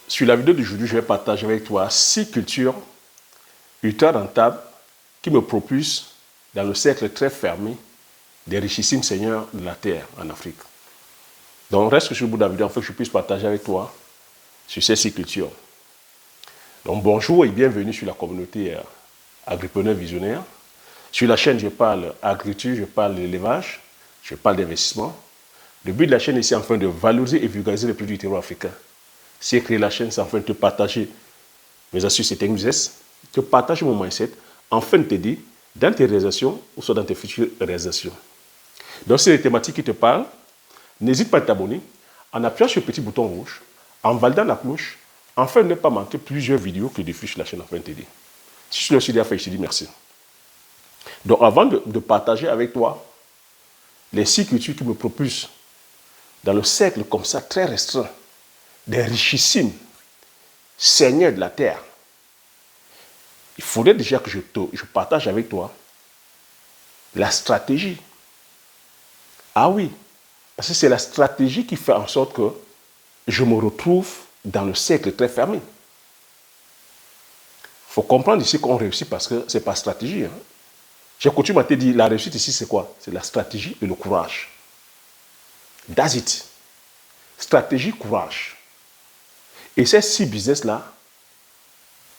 Sur la vidéo d'aujourd'hui, je vais partager avec toi 6 cultures ultra rentables qui me propulsent dans le cercle très fermé des richissimes seigneurs de la terre en Afrique. Donc, reste sur le bout de la vidéo afin que je puisse partager avec toi sur ces 6 cultures. Donc, bonjour et bienvenue sur la communauté agripreneur visionnaire. Sur la chaîne, je parle agriculture, je parle d'élevage, je parle d'investissement. Le but de la chaîne est enfin de valoriser et vulgariser les produits du terroir africain. Si créer la chaîne, c'est enfin de te partager mes astuces et techniques, te partager mon mindset, afin de t'aider dans tes réalisations ou soit dans tes futures réalisations. Donc, c'est les thématiques qui te parlent. N'hésite pas à t'abonner en appuyant sur le petit bouton rouge, en validant la cloche, afin de ne pas manquer plusieurs vidéos que je diffuse sur la chaîne afin de t'aider. Si tu l'as aussi déjà fait, je te dis merci. Donc, avant de partager avec toi les 6 cultures qui me propulsent dans le cercle comme ça, très restreint, des richissimes seigneurs de la terre, il faudrait déjà que je partage avec toi la stratégie. Ah oui, parce que c'est la stratégie qui fait en sorte que je me retrouve dans le cercle très fermé. Il faut comprendre ici qu'on réussit parce que ce n'est pas stratégie. J'ai coutume à te dire, la réussite ici c'est quoi? C'est la stratégie et le courage. That's it. Stratégie, courage. Et ces 6 business-là,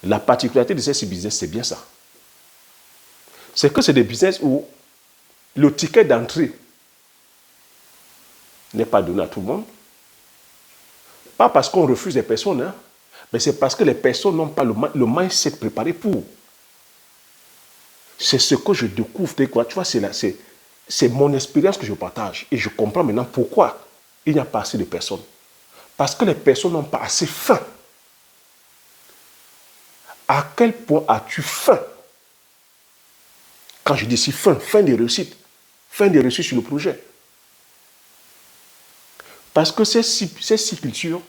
la particularité de ces 6 business, c'est bien ça. C'est que c'est des business où le ticket d'entrée n'est pas donné à tout le monde. Pas parce qu'on refuse les personnes, mais c'est parce que les personnes n'ont pas le mindset préparé pour. C'est ce que je découvre. Tu vois, c'est mon expérience que je partage. Et je comprends maintenant pourquoi il n'y a pas assez de personnes. Parce que les personnes n'ont pas assez faim. À quel point as-tu faim? Quand je dis si faim de réussite. Fin de réussite sur le projet. Parce que ces 6 cultures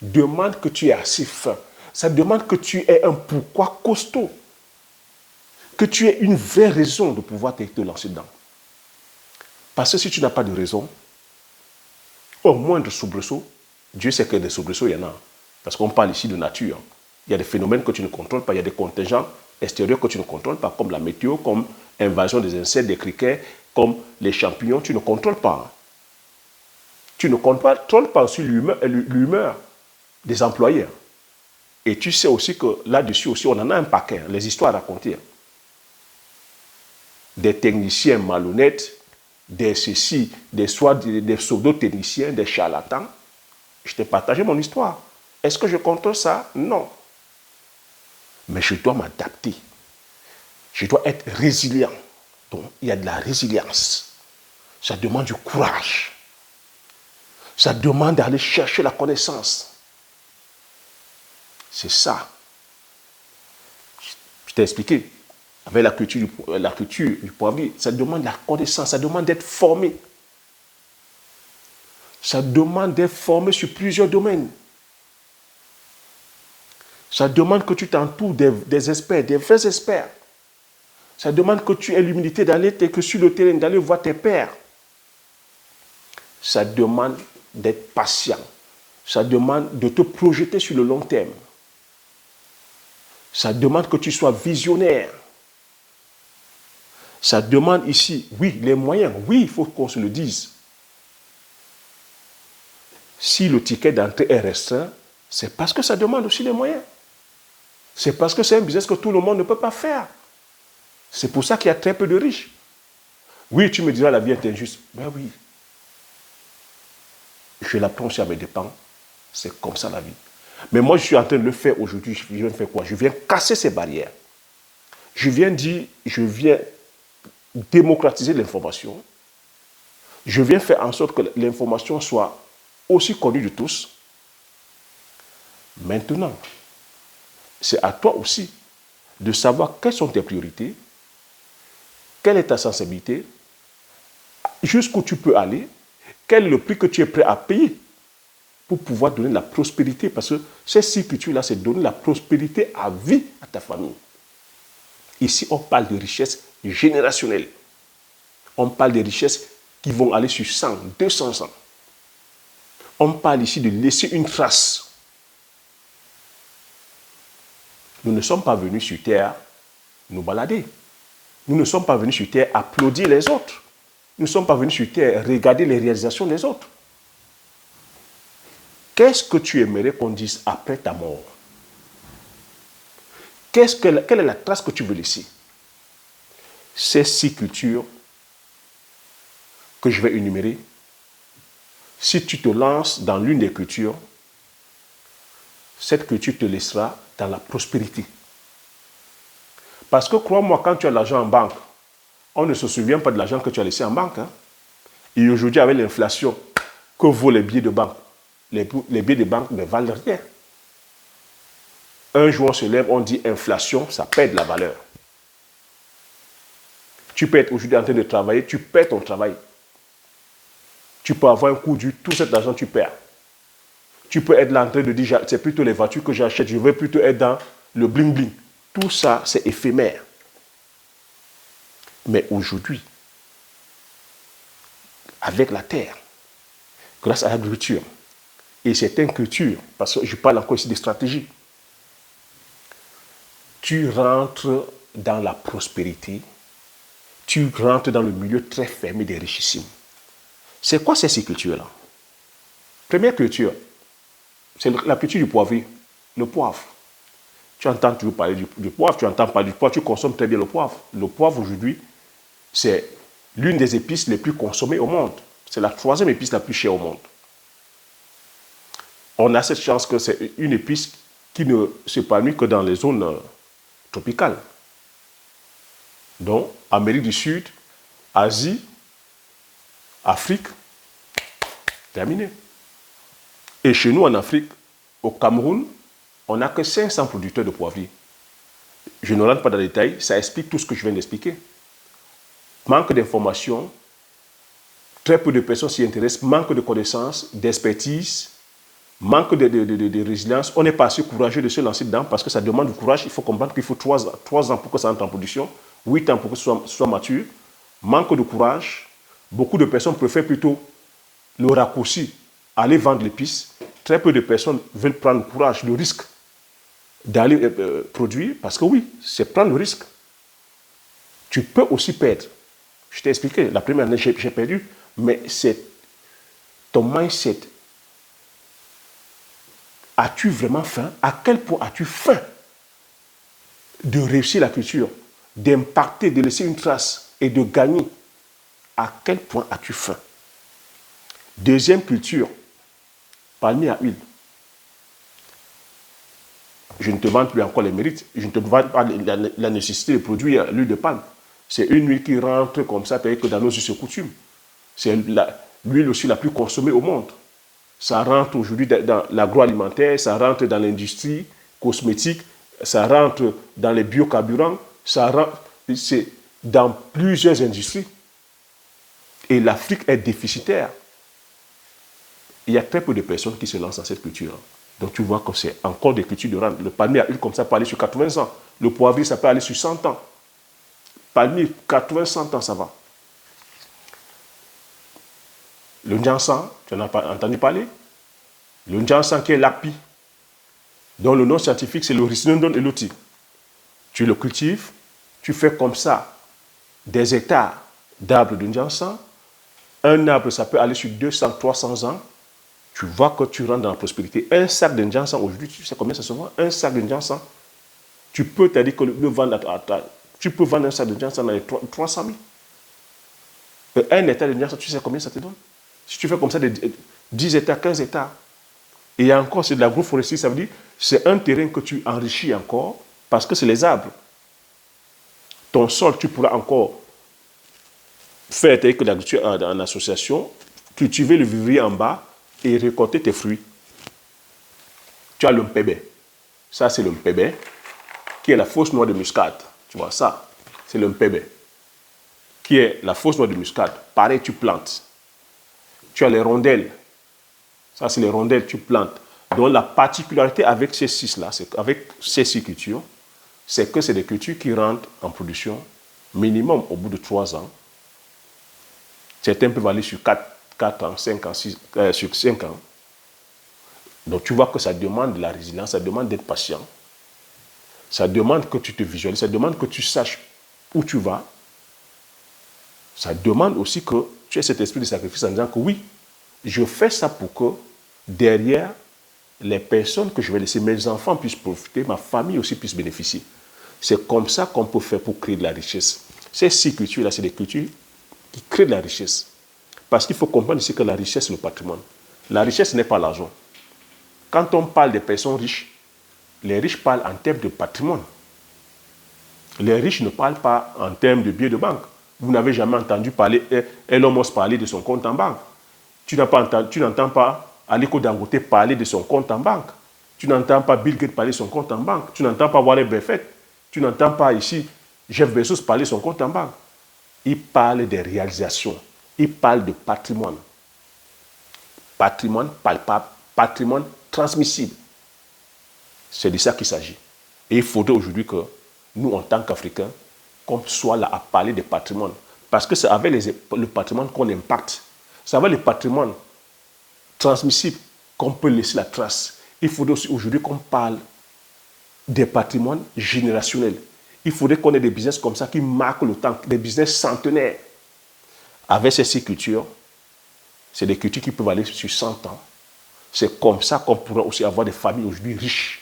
demandent que tu aies assez faim. Ça demande que tu aies un pourquoi costaud. Que tu aies une vraie raison de pouvoir te lancer dedans. Parce que si tu n'as pas de raison, au moindre soubresaut, Dieu sait que des soubresauts, il y en a. Parce qu'on parle ici de nature. Il y a des phénomènes que tu ne contrôles pas, il y a des contingents extérieurs que tu ne contrôles pas, comme la météo, comme l'invasion des insectes, des criquets, comme les champignons, tu ne contrôles pas. Tu ne contrôles pas aussi l'humeur des employés. Et tu sais aussi que là-dessus aussi, on en a un paquet, les histoires à raconter. Des techniciens malhonnêtes, des pseudo-techniciens, des charlatans. Je t'ai partagé mon histoire. Est-ce que je contrôle ça? Non. Mais je dois m'adapter. Je dois être résilient. Donc, il y a de la résilience. Ça demande du courage. Ça demande d'aller chercher la connaissance. C'est ça. Je t'ai expliqué. Avec la culture du poivrier, ça demande la connaissance, ça demande d'être formé. Ça demande d'être formé sur plusieurs domaines. Ça demande que tu t'entoures des experts, des vrais experts. Ça demande que tu aies l'humilité d'aller sur le terrain, d'aller voir tes pairs. Ça demande d'être patient. Ça demande de te projeter sur le long terme. Ça demande que tu sois visionnaire. Ça demande ici, oui, les moyens. Oui, il faut qu'on se le dise. Si le ticket d'entrée est restreint, c'est parce que ça demande aussi les moyens. C'est parce que c'est un business que tout le monde ne peut pas faire. C'est pour ça qu'il y a très peu de riches. Oui, tu me diras la vie est injuste. Ben oui. Je l'apprends aussi à mes dépens. C'est comme ça la vie. Mais moi, je suis en train de le faire aujourd'hui. Je viens de faire quoi? Je viens casser ces barrières. Je viens démocratiser l'information. Je viens faire en sorte que l'information soit aussi connue de tous. Maintenant, c'est à toi aussi de savoir quelles sont tes priorités, quelle est ta sensibilité, jusqu'où tu peux aller, quel est le prix que tu es prêt à payer pour pouvoir donner la prospérité. Parce que ces 6 cultures-là, c'est donner la prospérité à vie à ta famille. Ici, on parle de richesse générationnelle. On parle de richesses qui vont aller sur 100, 200 ans. On parle ici de laisser une trace. Nous ne sommes pas venus sur terre nous balader. Nous ne sommes pas venus sur terre applaudir les autres. Nous ne sommes pas venus sur terre regarder les réalisations des autres. Qu'est-ce que tu aimerais qu'on dise après ta mort? Quelle est la trace que tu veux laisser? Ces 6 cultures que je vais énumérer, si tu te lances dans l'une des cultures, cette culture te laissera dans la prospérité. Parce que crois-moi, quand tu as l'argent en banque, on ne se souvient pas de l'argent que tu as laissé en banque. Hein? Et aujourd'hui, avec l'inflation, que vaut les billets de banque? Les billets de banque ne valent rien. Un jour, on se lève, on dit inflation, ça perd de la valeur. Tu peux être aujourd'hui en train de travailler, tu perds ton travail. Tu peux avoir un coup dur, tout cet argent, tu perds. Tu peux être là en train de dire, c'est plutôt les voitures que j'achète, je veux plutôt être dans le bling-bling. Tout ça, c'est éphémère. Mais aujourd'hui, avec la terre, grâce à l'agriculture et certaines cultures, parce que je parle encore ici de stratégie, tu rentres dans la prospérité, tu rentres dans le milieu très fermé des richissimes. C'est quoi ces cultures-là? Première culture, c'est la culture du poivrier, le poivre. Tu entends toujours parler du poivre, tu entends parler du poivre, tu consommes très bien le poivre. Le poivre aujourd'hui, c'est l'une des épices les plus consommées au monde. C'est la 3e épice la plus chère au monde. On a cette chance que c'est une épice qui ne s'épanouit que dans les zones tropicales. Donc, Amérique du Sud, Asie, Afrique, terminé. Et chez nous en Afrique, au Cameroun, on n'a que 500 producteurs de poivriers. Je ne rentre pas dans les détails, ça explique tout ce que je viens d'expliquer. Manque d'informations, très peu de personnes s'y intéressent, manque de connaissances, d'expertise, manque de résilience. On n'est pas assez courageux de se lancer dedans parce que ça demande du courage. Il faut comprendre qu'il faut 3 ans pour que ça entre en production, 8 ans pour que ce soit mature. Manque de courage. Beaucoup de personnes préfèrent plutôt le raccourci, aller vendre l'épice. Très peu de personnes veulent prendre le courage, le risque d'aller produire parce que oui, c'est prendre le risque. Tu peux aussi perdre. Je t'ai expliqué, la première année, j'ai perdu, mais c'est ton mindset. As-tu vraiment faim? À quel point as-tu faim de réussir la culture, d'impacter, de laisser une trace et de gagner? À quel point as-tu faim? Deuxième culture, palmier à huile. Je ne te vante plus encore les mérites, je ne te vante pas la nécessité de produire l'huile de palme. C'est une huile qui rentre comme ça, peut-être que dans nos us et coutumes. C'est l'huile aussi la plus consommée au monde. Ça rentre aujourd'hui dans l'agroalimentaire, ça rentre dans l'industrie cosmétique, ça rentre dans les biocarburants, ça rentre dans plusieurs industries. Et l'Afrique est déficitaire. Il y a très peu de personnes qui se lancent dans cette culture. Donc tu vois que c'est encore des cultures de rente. Le palmier à huile comme ça peut aller sur 80 ans. Le poivrier, ça peut aller sur 100 ans. Palmier, 80, 100 ans, ça va. Le Njansan, tu en as pas entendu parler? Le Njansan qui est l'API, dont le nom scientifique c'est le Rhiznodon eloti. Tu le cultives, tu fais comme ça des hectares d'arbres de Njansan. Un arbre, ça peut aller sur 200, 300 ans. Tu vois que tu rentres dans la prospérité. Un sac de Njansan, aujourd'hui, tu sais combien ça se vend? Un sac de Njansan. Tu peux te dire que le vendre tu peux vendre un sac de Njansan dans les 300 000. Un hectare de Njansan, tu sais combien ça te donne? Si tu fais comme ça, de 10 hectares, 15 hectares. Et encore, c'est de l'agroforesterie, ça veut dire c'est un terrain que tu enrichis encore parce que c'est les arbres. Ton sol, tu pourras encore faire que l'agriculture en association, cultiver le vivrier en bas et récolter tes fruits. Tu as le mpébé. Ça, c'est le mpébé, qui est la fausse noix de muscade. Tu vois ça, c'est le mpébé, qui est la fausse noix de muscade. Pareil, tu plantes. Tu as les rondelles. Ça, c'est les rondelles, tu plantes. Donc, la particularité avec ces 6-là, avec ces 6 cultures, c'est que c'est des cultures qui rentrent en production minimum au bout de 3 ans. Certains peuvent aller sur 4 ans, 5 ans, sur 5 ans. Donc, tu vois que ça demande de la résilience, ça demande d'être patient. Ça demande que tu te visualises, ça demande que tu saches où tu vas. Ça demande aussi que tu aies cet esprit de sacrifice en disant que oui, je fais ça pour que derrière, les personnes que je vais laisser, mes enfants puissent profiter, ma famille aussi puisse bénéficier. C'est comme ça qu'on peut faire pour créer de la richesse. Ces 6 cultures-là, c'est des cultures qui créent de la richesse. Parce qu'il faut comprendre ici que la richesse, c'est le patrimoine. La richesse n'est pas l'argent. Quand on parle des personnes riches, les riches parlent en termes de patrimoine. Les riches ne parlent pas en termes de billets de banque. Vous n'avez jamais entendu parler, Elon Musk parler de son compte en banque. Tu n'entends pas Aliko Dangote parler de son compte en banque. Tu n'entends pas Bill Gates parler de son compte en banque. Tu n'entends pas Warren Buffett. Tu n'entends pas ici Jeff Bezos parler de son compte en banque. Il parle des réalisations. Il parle de patrimoine. Patrimoine palpable, patrimoine transmissible. C'est de ça qu'il s'agit. Et il faudrait aujourd'hui que nous, en tant qu'Africains, qu'on soit là à parler de patrimoine. Parce que c'est avec le patrimoine qu'on impacte. C'est avec le patrimoine transmissible qu'on peut laisser la trace. Il faudrait aussi aujourd'hui qu'on parle des patrimoines générationnels. Il faudrait qu'on ait des business comme ça qui marquent le temps, des business centenaires. Avec ces 6 cultures, c'est des cultures qui peuvent aller sur 100 ans. C'est comme ça qu'on pourrait aussi avoir des familles aujourd'hui riches.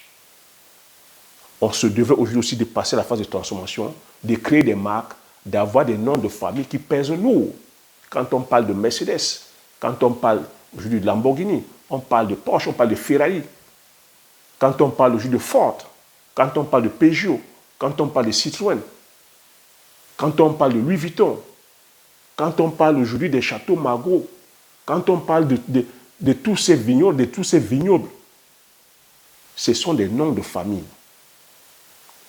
On se devrait aujourd'hui aussi de passer la phase de transformation, de créer des marques, d'avoir des noms de famille qui pèsent lourd. Quand on parle de Mercedes, quand on parle aujourd'hui de Lamborghini, on parle de Porsche, on parle de Ferrari. Quand on parle aujourd'hui de Ford, quand on parle de Peugeot, quand on parle de Citroën, quand on parle de Louis Vuitton, quand on parle aujourd'hui des châteaux Margaux, quand on parle de tous ces vignobles, de tous ces vignobles, ce sont des noms de famille.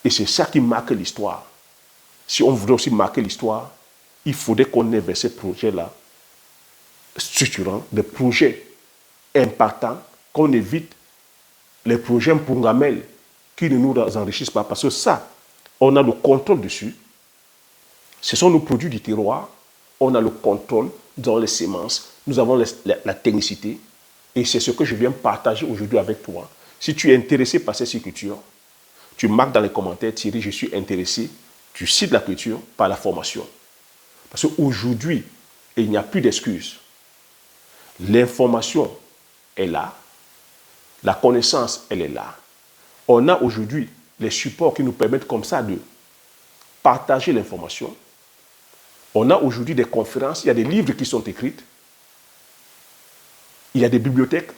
Et c'est ça qui marque l'histoire. Si on voudrait aussi marquer l'histoire, il faudrait qu'on ait vers ces projets-là structurants, des projets impactants, qu'on évite les projets Mpungamel qui ne nous enrichissent pas. Parce que ça, on a le contrôle dessus. Ce sont nos produits du terroir. On a le contrôle dans les semences. Nous avons la technicité. Et c'est ce que je viens partager aujourd'hui avec toi. Si tu es intéressé par ces cultures, tu marques dans les commentaires, Thierry, je suis intéressé. Tu cites la culture par la formation. Parce qu'aujourd'hui, il n'y a plus d'excuses. L'information est là. La connaissance, elle est là. On a aujourd'hui les supports qui nous permettent comme ça de partager l'information. On a aujourd'hui des conférences, il y a des livres qui sont écrits. Il y a des bibliothèques.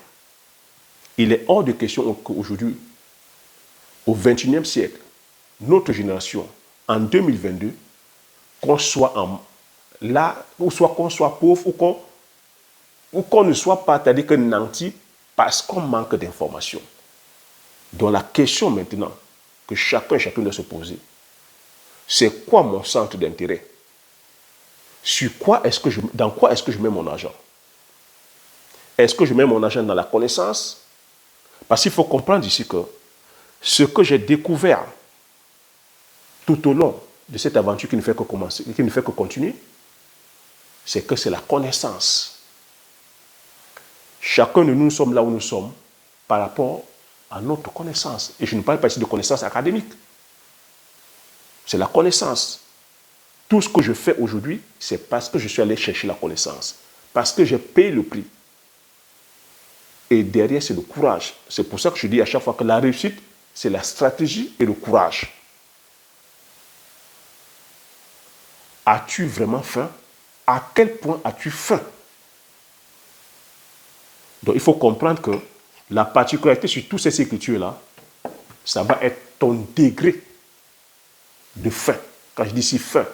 Il est hors de question qu'aujourd'hui, au XXIe siècle, notre génération, en 2022, qu'on soit là, ou soit qu'on soit pauvre, ou qu'on ne soit pas, c'est-à-dire que nanti, parce qu'on manque d'informations. Donc la question maintenant que chacun et chacune doit se poser, c'est quoi mon centre d'intérêt? Dans quoi est-ce que je mets mon argent? Est-ce que je mets mon argent dans la connaissance? Parce qu'il faut comprendre ici que ce que j'ai découvert tout au long de cette aventure qui ne fait que commencer, qui ne fait que continuer, c'est que c'est la connaissance. Chacun de nous sommes là où nous sommes par rapport à notre connaissance. Et je ne parle pas ici de connaissance académique. C'est la connaissance. Tout ce que je fais aujourd'hui, c'est parce que je suis allé chercher la connaissance. Parce que j'ai payé le prix. Et derrière, c'est le courage. C'est pour ça que je dis à chaque fois que la réussite, c'est la stratégie et le courage. As-tu vraiment faim? À quel point as-tu faim? Donc, il faut comprendre que la particularité sur toutes ces cultures-là, ça va être ton degré de faim. Quand je dis ici faim,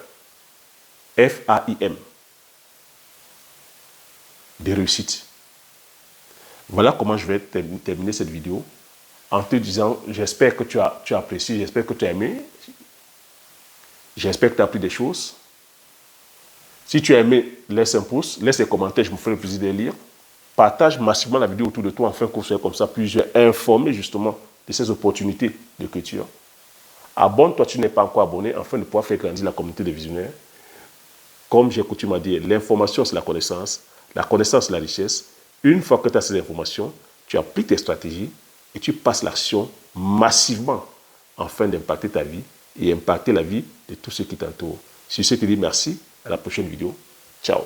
F-A-I-M, de réussite. Voilà comment je vais terminer cette vidéo en te disant, j'espère que tu as apprécié, j'espère que tu as aimé, j'espère que tu as appris des choses. Si tu as aimé, laisse un pouce, laisse des commentaires, je me ferai plaisir de les lire. Partage massivement la vidéo autour de toi afin qu'on soit comme ça plusieurs informés justement de ces opportunités de culture. Abonne-toi, tu n'es pas encore abonné, afin de pouvoir faire grandir la communauté des visionnaires. Comme j'ai coutume à dire, l'information c'est la connaissance c'est la richesse. Une fois que tu as ces informations, tu appliques tes stratégies et tu passes l'action massivement afin d'impacter ta vie et impacter la vie de tous ceux qui t'entourent. Sur ce, je te dis merci. À la prochaine vidéo. Ciao.